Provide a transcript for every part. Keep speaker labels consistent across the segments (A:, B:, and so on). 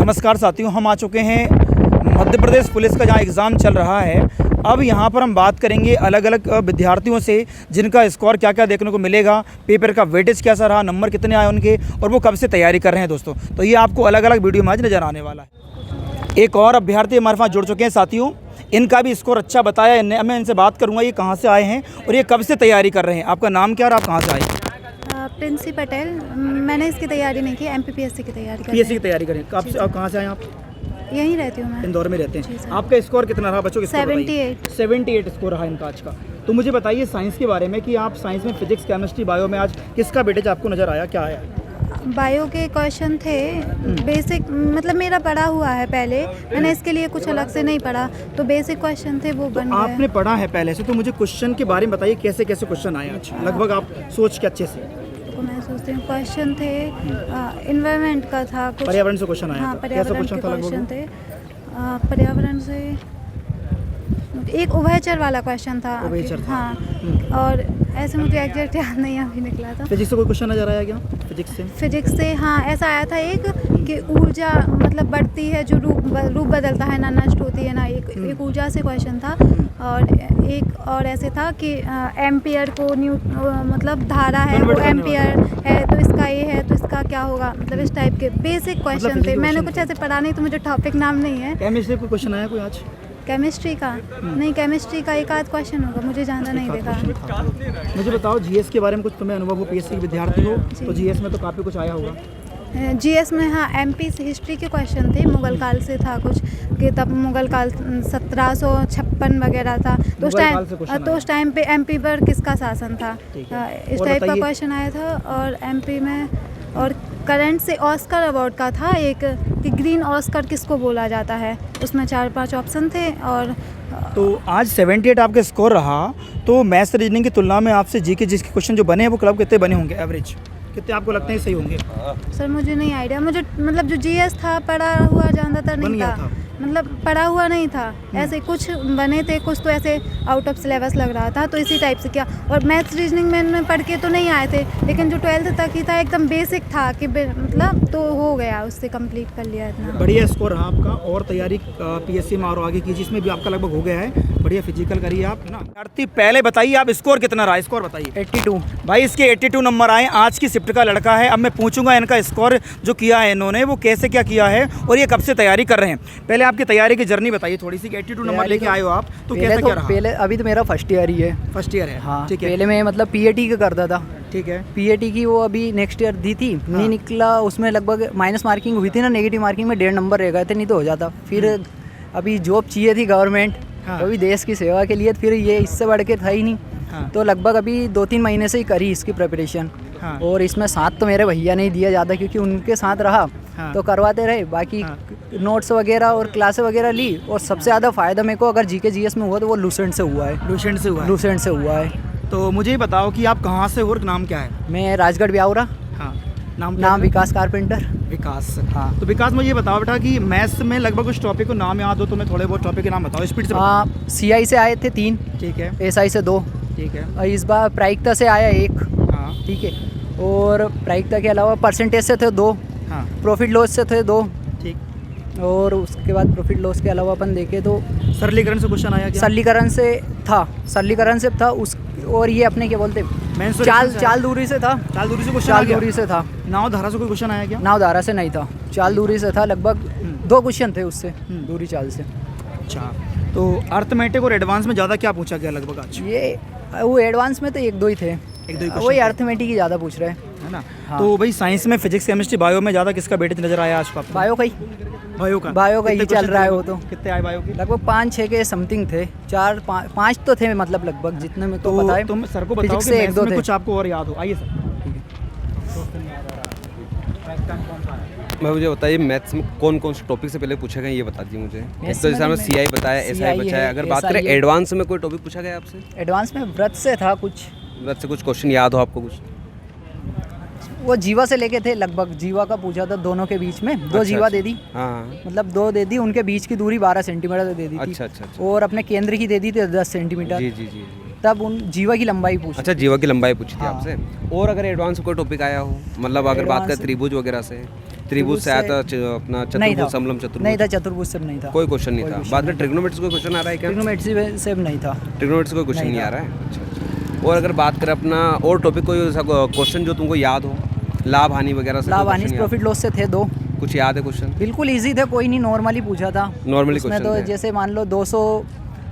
A: नमस्कार साथियों, हम आ चुके हैं मध्य प्रदेश पुलिस का जहां एग्ज़ाम चल रहा है। अब यहां पर हम बात करेंगे अलग अलग विद्यार्थियों से, जिनका स्कोर क्या क्या देखने को मिलेगा, पेपर का वेटेज कैसा रहा, नंबर कितने आए उनके और वो कब से तैयारी कर रहे हैं दोस्तों। तो ये आपको अलग अलग वीडियो में आज नज़र आने वाला है। एक और अभ्यर्थी हमारे पास जुड़ चुके हैं साथियों, इनका भी स्कोर अच्छा बताया। मैं इनसे बात करूँगा ये कहाँ से आए हैं और ये कब से तैयारी कर रहे हैं। आपका नाम क्या और आप कहाँ से आए?
B: प्रिंसी पटेल। मैंने इसकी तैयारी नहीं की, MPPSC की तैयारी कर
A: PSC की तैयारी करें। कहाँ से आए आप?
B: यहीं रहती हूँ मैं,
A: इंदौर में रहते हैं। आपका स्कोर कितना रहा बच्चों? 78 स्कोर रहा इनका आज का। तो मुझे बताइए साइंस के बारे में कि आप साइंस में फिजिक्स, केमिस्ट्री, बायो में आज किसका वेटेज आपको नज़र आया, क्या आया?
B: बायो के क्वेश्चन थे बेसिक, मतलब मेरा पढ़ा हुआ है पहले, मैंने इसके लिए कुछ अलग से नहीं पढ़ा, तो बेसिक क्वेश्चन थे वो बन गए।
A: आपने पढ़ा है पहले से, तो मुझे क्वेश्चन के बारे में बताइए कैसे कैसे क्वेश्चन आए आज, लगभग आप सोच के अच्छे से।
B: तो मैं सोचती हूँ क्वेश्चन थे इन्वायरमेंट का था कुछ,
A: पर्यावरण से क्वेश्चन आया।
B: हाँ, पर्यावरण के क्वेश्चन थे। पर्यावरण से एक उभयचर वाला क्वेश्चन था। हाँ, और ऐसे मुझे एग्जैक्ट याद नहीं अभी निकला था।
A: फिजिक्स से कोई क्वेश्चन नजर आया क्या? फिजिक्स से
B: हाँ, ऐसा आया था एक कि ऊर्जा मतलब बढ़ती है, जो रूप बदलता है ना, नष्ट होती है ना, एक ऊर्जा से क्वेश्चन था। और एक और ऐसे था कि एम्पियर को मतलब धारा है वो एम्पियर है, तो इसका ये है तो इसका क्या होगा, मतलब इस टाइप के बेसिक क्वेश्चन थे। मैंने कुछ ऐसे पढ़ा नहीं तो मुझे टॉपिक नाम नहीं है।
A: केमिस्ट्री कोई क्वेश्चन आया कोई आज?
B: केमिस्ट्री का नहीं, केमिस्ट्री का एक आध क्वेश्चन होगा, मुझे ज़्यादा नहीं देखा।
A: मुझे बताओ GS के बारे में कुछ तुम्हें अनुभव हो, PSC के विद्यार्थी हो तो GS में तो काफ़ी कुछ आया होगा।
B: GS में हाँ, MP से हिस्ट्री के क्वेश्चन थे, मुगल काल से था कुछ कि तब मुगल काल 1756 वगैरह था, तो उस टाइम पे MP पर किसका शासन था, इस टाइप का क्वेश्चन आया था। और MP में और करंट से ऑस्कर अवार्ड का था एक कि ग्रीन ऑस्कर किसको बोला जाता है, उसमें 4-5 ऑप्शन थे। और
A: तो आज 78 आपका स्कोर रहा, तो मैथ्स रीजनिंग की तुलना में आपसे GK जिसके क्वेश्चन जो बने हैं वो क्लब कितने बने होंगे, एवरेज कितने आपको लगते हैं सही होंगे?
B: सर मुझे नहीं आइडिया, मुझे मतलब जो GS था पढ़ा हुआ ज़्यादातर नहीं था, मतलब पढ़ा हुआ नहीं था, ऐसे कुछ बने थे, कुछ तो ऐसे आउट ऑफ सिलेबस लग रहा था, तो इसी टाइप से किया। और मैथ्स रीजनिंग में पढ़ के तो नहीं आए थे, लेकिन जो 12th तक ही था एकदम बेसिक था कि मतलब तो हो गया, उससे कंप्लीट कर लिया। इतना
A: बढ़िया स्कोर रहा आपका। और तैयारी PSC में और आगे कीजिए, इसमें भी आपका लगभग हो गया है। बढ़िया फिजिकल करिए आप, है ना। विद्यार्थी पहले बताइए आप स्कोर कितना रहा, स्कोर बताइए।
C: 82
A: भाई, इसके 82 नंबर आए। आज की शिफ्ट का लड़का है। अब मैं पूछूंगा इनका स्कोर जो किया है इन्होंने वो कैसे क्या किया है और ये कब से तैयारी कर रहे हैं। पहले आपकी तैयारी की जर्नी बताइए थोड़ी सी। 82 नंबर लेके आए हो आप, तो कैसा क्या रहा?
C: पहले अभी तो मेरा फर्स्ट ईयर ही है।
A: फर्स्ट ईयर है,
C: हाँ।
A: ठीक है।
C: पहले मैं मतलब PAT का करता था।
A: ठीक है।
C: PAT की वो अभी नेक्स्ट ईयर दी थी, नहीं निकला, उसमें लगभग माइनस मार्किंग हुई थी ना, नेगेटिव मार्किंग में 1.5 नंबर रह गए थे, नहीं तो हो जाता। फिर अभी जॉब चाहिए थी गवर्नमेंट, अभी देश की सेवा के लिए, फिर ये इससे बढ़ के था ही नहीं। तो लगभग अभी 2-3 महीने से ही करी इसकी प्रिपरेशन। और इसमें साथ तो मेरे भैया नहीं दिया ज़्यादा, क्योंकि उनके साथ रहा तो करवाते रहे, बाकी नोट्स वगैरह और क्लासें वगैरह ली। और सबसे ज़्यादा फ़ायदा मेरे को अगर GK GS में हुआ तो वो लूसेंट से हुआ है। लूसेंट से हुआ है।
A: तो मुझे ही बताओ कि आप कहाँ से और नाम क्या है?
C: मैं राजगढ़ ब्यावरा।
A: हाँ।
C: नाम विकास कारपेंटर।
A: विकास,
C: हाँ।
A: तो विकास मुझे ये बताओ बेटा कि मैथ्स में लगभग कुछ टॉपिक को नाम याद हो तुम्हें, थोड़े बहुत टॉपिक के नाम बताओ स्पीड से।
C: हाँ, CI से आए थे 3,
A: ठीक है।
C: SI से 2,
A: ठीक है।
C: और इस बार प्रायिकता से आया 1,
A: हाँ,
C: ठीक है। और प्रायिकता के अलावा परसेंटेज से थे 2,
A: हाँ,
C: प्रॉफिट लॉस से थे 2,
A: ठीक।
C: और उसके बाद प्रॉफिट लॉस के अलावा अपन देखें तो
A: सरलीकरण से क्वेश्चन आया क्या?
C: सरलीकरण से था उस, और ये अपने क्या बोलते चाल दूरी से था।
A: चाल दूरी से क्वेश्चन
C: चाल दूरी से था।
A: नाव धारा से कोई क्वेश्चन आया क्या?
C: नाव धारा से नहीं था, चाल दूरी से था। लगभग 2 क्वेश्चन थे उससे, दूरी चाल से।
A: अच्छा, तो अर्थमेटिक और एडवांस में ज़्यादा क्या पूछा गया लगभग आज?
C: ये वो एडवांस में तो 1-2 ही थे, वही अर्थमेटिक ही ज़्यादा पूछ रहे हैं,
A: है ना।
C: हाँ।
A: तो भाई साइंस में फिजिक्स, केमिस्ट्री, बायो में ज़्यादा किसका वेटेज नजर आया आज आपको?
C: बायो का ही चल रहा है। वो तो
A: कितने आए बायो के?
C: लगभग 5-6 के समथिंग थे, 4-5 तो थे, मतलब लगभग जितने में तो पता है।
A: तुम सर को बताओ कि मैथ्स में कुछ आपको और याद हो। आइए सर।
D: मुझे बताइए मैथ्स में कौन कौन से टॉपिक से पहले पूछा गया ये बता दीजिए मुझे। तो जैसे हमने CI बताया, SI बताया, अगर बात करें एडवांस में कोई टॉपिक पूछा गया आपसे?
C: एडवांस में व्रत से था कुछ।
D: व्रत से कुछ क्वेश्चन याद हो आपको कुछ?
C: वो जीवा से लेके थे, लगभग जीवा का पूछा था, दोनों के बीच में 2 जीवा दे दी।
D: हाँ,
C: मतलब 2 दे दी, उनके बीच की दूरी 12 सेंटीमीटर दे दी थी।
D: अच्छा।
C: और अपने केंद्र की दे दी थी 10 सेंटीमीटर।
D: जी।
C: तब उन जीवा की लंबाई पूछी।
D: अच्छा, जीवा की लंबाई पूछी थी
C: हाँ।
D: आपसे। और अगर एडवांस में कोई टॉपिक आया हो, मतलब अगर बात करें त्रिभुज वगैरह से, त्रिभुज से आया था अपना
C: नहीं था,
D: चतुर्भुज समलम चतुर्भुज
C: नहीं था, चतुर्भुज से नहीं था,
D: कोई क्वेश्चन नहीं था। बाद में ट्रिग्नोमेट्री कोई क्वेश्चन आ रहा है क्या?
C: ट्रिग्नोमेट्री से नहीं था,
D: ट्रिग्नोमेट्री कोई क्वेश्चन नहीं आ रहा है। अच्छा। और अगर बात करें अपना और टॉपिक कोई ऐसा क्वेश्चन जो तुमको याद हो, लाभ हानि वगैरह से?
C: लाभ हानि प्रॉफिट लॉस से थे 2,
D: कुछ याद है क्वेश्चन?
C: बिल्कुल इजी थे, कोई नहीं, नॉर्मली पूछा था।
D: नॉर्मली
C: उसमें
D: क्वेश्चन
C: तो जैसे मान लो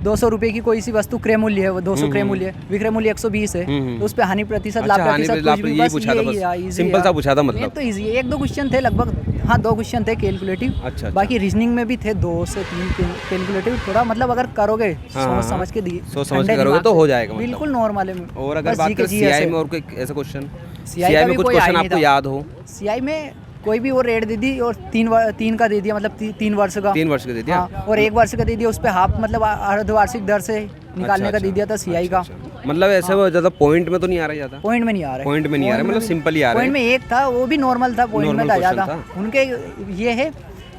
C: 200 रुपए की कोई सी वस्तु क्रय मूल्य है, वो 200 क्रय मूल्य है, विक्रय मूल्य 120 है, तो उस पे हानि प्रतिशत, लाभ प्रतिशत कुछ भी, बस
D: यही सिंपल सा पूछा था मतलब।
C: तो इजी है, 1-2 क्वेश्चन थे लगभग, हाँ 2 क्वेश्चन थे कैलकुलेटिव।
D: अच्छा।
C: बाकी रीजनिंग में भी थे 2 से 3 कैलकुलेटिव, थोड़ा मतलब अगर करोगे सोच समझ के
D: करोगे तो हो जाएगा मतलब।
C: बिल्कुल नॉर्मल है।
D: और अगर बात करें सीआई में और कोई ऐसा क्वेश्चन,
C: सीआई
D: में कुछ क्वेश्चन आपको याद हो?
C: सीआई में कोई भी वो रेट दे दी और 3 का दे दिया, मतलब 3 वर्ष का,
D: 3 वर्ष का दे दिया।
C: हाँ, और 1 वर्ष का दे दिया, उस पे हाफ मतलब अर्धवार्षिक दर से निकालने का दे दिया था सीआई का।
D: मतलब ऐसे वो ज़्यादा पॉइंट में तो नहीं आ रहा, ज़्यादा
C: पॉइंट में नहीं आ रहा है,
D: पॉइंट में नहीं आ रहा है, मतलब सिंपल ही आ रहा है।
C: पॉइंट में एक था, वो भी नॉर्मल था, पॉइंट में था ज़्यादा। उनके ये है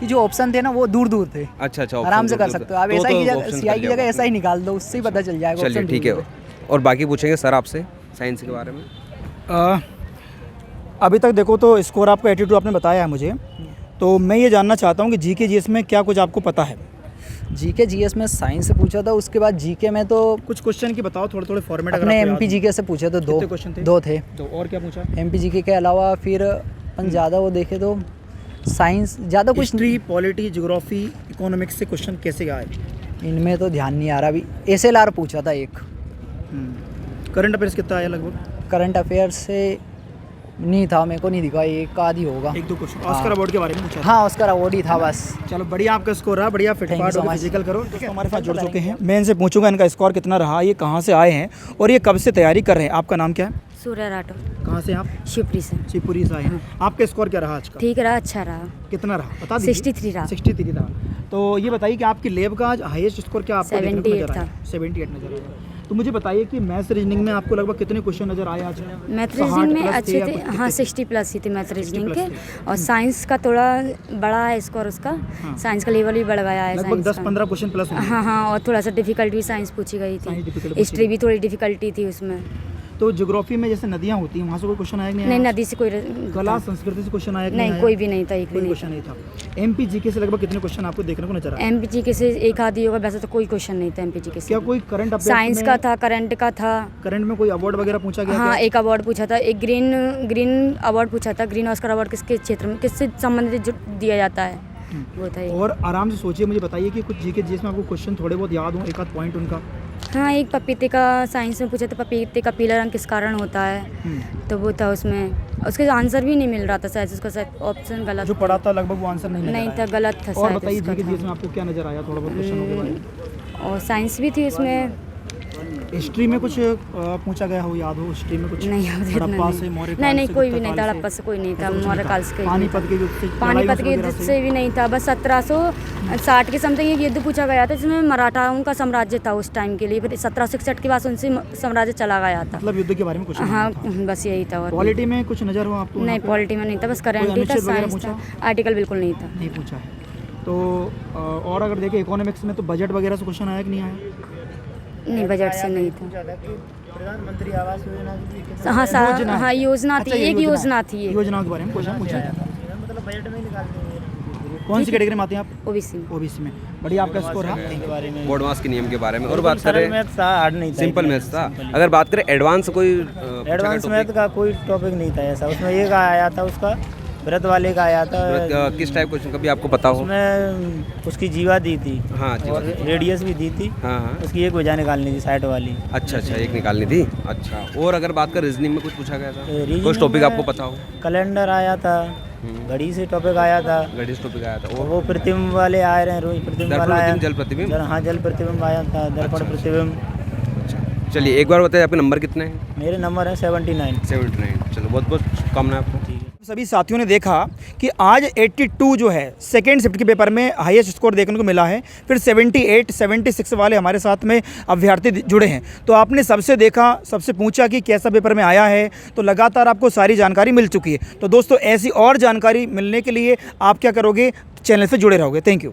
C: कि जो ऑप्शन थे ना वो दूर दूर थे।
D: अच्छा,
C: आराम से कर सकते हो आप, ऐसा ही सीआई की जगह ऐसा ही निकाल दो, उससे ही पता चल जाएगा।
D: चलिए ठीक है। और बाकी पूछेंगे सर आपसे साइंस के बारे में।
A: अभी तक देखो तो स्कोर आपका 82 आपने बताया है मुझे, तो मैं ये जानना चाहता हूँ कि जीके जीएस में क्या कुछ आपको पता है?
C: जीके जीएस में साइंस से पूछा था, उसके बाद जीके में तो
A: कुछ क्वेश्चन की बताओ, थोड़े थोड़े फॉर्मेट।
C: अपने एमपी जीके से पूछे तो 2 थे।
A: तो और क्या पूछा?
C: एमपी जीके के अलावा फिर अपन ज़्यादा वो देखे तो साइंस ज़्यादा कुछ,
A: हिस्ट्री, पॉलिटी, ज्योग्राफी, इकोनॉमिक्स से क्वेश्चन कैसे आए?
C: इनमें तो ध्यान नहीं आ रहा। अभी एसएलआर पूछा था एक।
A: करंट अफेयर्स कितना आया लगभग?
C: करंट अफेयर्स से नहीं था, मेरे को नहीं दिखा, एक आध ही होगा।
A: 1-2 क्वेश्चन ऑस्कर अवार्ड के बारे में पूछा?
C: हाँ, ऑस्कर अवार्ड ही था बस।
A: चलो बढ़िया, आपका स्कोर रहा, बढ़िया फिटफाट
C: so much.
A: फिजिकल करो। तो हमारे साथ जुड़ चुके हैं, मैं इनसे पूछूंगा इनका स्कोर कितना रहा, ये कहाँ से आए हैं और ये कब से तैयारी कर रहे हैं। आपका नाम क्या है?
E: सूर्य राठौर।
A: कहाँ से आप?
E: शिवपुरी से।
A: शिवपुरी से आए हैं। आपका स्कोर क्या रहा आज का?
E: ठीक रहा, अच्छा रहा।
A: कितना रहा बता दीजिए।
E: 63 रहा।
A: 63 रहा। तो ये बताइए कि आपकी लैब का आज हाईएस्ट स्कोर क्या आपको देखने को नजर आया? 78 नजर आया। तो मुझे बताइए कि मैथ्स रीजनिंग में आपको लगभग कितने क्वेश्चन नजर आए आज?
E: मैथ रीजनिंग में अच्छे थे, हाँ 60 प्लस ही थे मैथ रीजनिंग के। और साइंस का थोड़ा बड़ा है स्कोर उसका, साइंस का लेवल भी बढ़ गया है।
A: लगभग 10-15 क्वेश्चन प्लस।
E: हाँ हाँ, और थोड़ा सा डिफिकल्ट भी साइंस पूछी गई थी, हिस्ट्री भी थोड़ी डिफिकल्टी थी उसमें।
A: तो ज्योग्राफी में जैसे नदियाँ होती हैं, वहाँ से कोई क्वेश्चन आया नहीं?
E: नहीं, नदी से कोई
A: कला संस्कृति से क्वेश्चन आया
E: नहीं? कोई भी नहीं था, एक भी
A: क्वेश्चन नहीं था। एमपी जीके से लगभग कितने क्वेश्चन आपको देखने को नजर आए?
E: एमपी जीके से एक आधी होगा, वैसे तो कोई क्वेश्चन नहीं था एमपी जीके से।
A: क्या कोई करंट अफेयर्स
E: साइंस का था, करंट का था।
A: करंट में कोई अवार्ड वगैरह पूछा गया?
E: हाँ, एक अवार्ड पूछा था, एक ग्रीन अवार्ड पूछा था। ग्रीन ऑस्कर अवार्ड किसके क्षेत्र में, किससे संबंधित दिया जाता है, वो था।
A: और आराम से सोचिए, मुझे बताइए कि कुछ जीके जिसमें आपको क्वेश्चन थोड़े बहुत याद हो, एक आध पॉइंट उनका।
E: हाँ, एक पपीते का साइंस में पूछा था, पपीते का पीला रंग किस कारण होता है, तो वो था उसमें। उसके आंसर भी नहीं मिल रहा था शायद, उसका शायद ऑप्शन गलत
A: जो पढ़ा था लगभग वो आंसर नहीं
E: था, गलत था।
A: और बताइए जीके जिसमें आपको क्या नजर आया थोड़ा बहुत क्वेश्चनों के बारे में?
E: और साइंस भी थी उसमें।
A: हिस्ट्री में कुछ पूछा गया हो, याद हो? हिस्ट्री में कुछ
E: नहीं,
A: हड़प्पा से मौर्य काल
E: नहीं,
A: से,
E: कोई भी
A: गुप्ता
E: नहीं
A: काल
E: था।
A: से?
E: हड़प्पा से कोई नहीं था, मौर्य काल से।
A: पानीपत के युद्ध से?
E: पानीपत के युद्ध से भी नहीं था, बस 1760 के समथिंग एक युद्ध पूछा गया था, जिसमें मराठाओं का साम्राज्य था उस टाइम के लिए। फिर 1761 के बाद उनसे साम्राज्य चला गया था।
A: मतलब युद्ध के बारे में कुछ?
E: हाँ, बस यही था। और
A: पॉलिटी में कुछ नजर हो आपको?
E: नहीं, पॉलिटी में नहीं था, बस करंट ही था। साइंस था, आर्टिकल बिल्कुल नहीं था।
A: नहीं पूछा है। तो और अगर देखें इकोनॉमिक्स में, तो बजट वगैरह से क्वेश्चन आया कि नहीं आया?
E: नहीं, बजट से नहीं था।
A: प्रधानमंत्री आवास योजना?
E: हाँ, हाँ योजना थी, एक योजना थी।
A: योजनाओं के बारे में क्वेश्चन पूछा है, मतलब बजट में निकालते। कौन सी कैटेगरी में आते हैं आप? ओबीसी में। बढ़िया, आपका स्कोर है।
D: बोर्ड मास के नियम के बारे में। और बात करें,
F: हार्ड नहीं था,
D: सिंपल मैथ्स था। अगर बात करें एडवांस कोई
F: एडवांस मैथ का कोई टॉपिक नहीं था ऐसा। उसमें एक आया था, उसका व्रत वाले का आया था।
D: किस टाइप क्वेश्चन कभी आपको पता हो?
F: उसमें उसकी जीवा दी थी,
D: हाँ,
F: और रेडियस भी दी थी।
D: हाँ हाँ,
F: उसकी एक वजह निकालनी थी, साइड वाली।
D: अच्छा, एक निकालनी थी। अच्छा, और अगर बात कर रीजनिंग में कुछ पूछा गया था,
F: रीजनिंग
D: कुछ टॉपिक
F: में
D: आपको पता हो?
F: कैलेंडर आया था, घड़ी से टॉपिक आया था,
D: घड़ी से टॉपिक आया था।
F: वो प्रतिबिंब वाले आए रहे, रोज प्रतिबिंब वाला आया।
D: जल प्रतिबिंब?
F: हाँ, जल प्रतिबिंब आया था, दर्पण प्रतिबिंब।
D: चलिए एक बार बताइए, आपके नंबर कितने हैं?
F: मेरे नंबर है 79।
D: चलो, बहुत बहुत शुभकामनाएं आपको।
A: सभी साथियों ने देखा कि आज 82 जो है सेकेंड शिफ्ट के पेपर में हाईएस्ट स्कोर देखने को मिला है। फिर 78, 76 वाले हमारे साथ में अभ्यर्थी जुड़े हैं। तो आपने सबसे देखा, सबसे पूछा कि कैसा पेपर में आया है, तो लगातार आपको सारी जानकारी मिल चुकी है। तो दोस्तों, ऐसी और जानकारी मिलने के लिए आप क्या करोगे? चैनल से जुड़े रहोगे। Thank you.